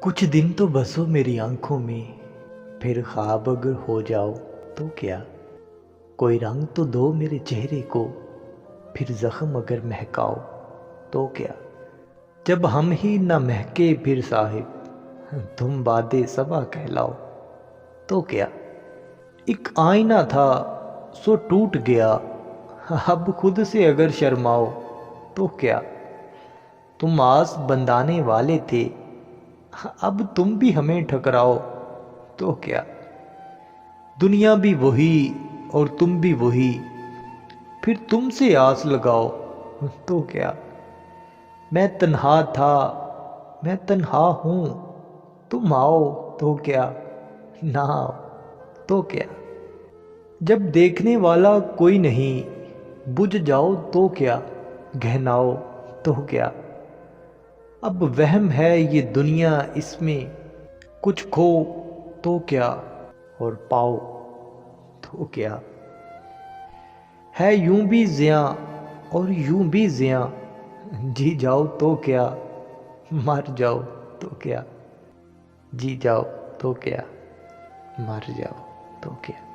کچھ دن تو بسو میری آنکھوں میں، پھر خواب اگر ہو جاؤ تو کیا؟ کوئی رنگ تو دو میرے چہرے کو، پھر زخم اگر مہکاؤ تو کیا؟ جب ہم ہی نہ مہکے پھر صاحب، تم باد صبا کہلاؤ تو کیا؟ ایک آئینہ تھا سو ٹوٹ گیا، اب خود سے اگر شرماؤ تو کیا؟ تم آس بندانے والے تھے، اب تم بھی ہمیں ٹھکراؤ تو کیا؟ دنیا بھی وہی اور تم بھی وہی، پھر تم سے آس لگاؤ تو کیا؟ میں تنہا تھا، میں تنہا ہوں، تم آؤ تو کیا، نہ آؤ تو کیا؟ جب دیکھنے والا کوئی نہیں، بجھ جاؤ تو کیا، گہناؤ تو کیا؟ اب وہم ہے یہ دنیا، اس میں کچھ کھو تو کیا اور پاؤ تو کیا؟ ہے یوں بھی زیاں اور یوں بھی زیاں، جی جاؤ تو کیا، مر جاؤ تو کیا؟ جی جاؤ تو کیا، مر جاؤ تو کیا؟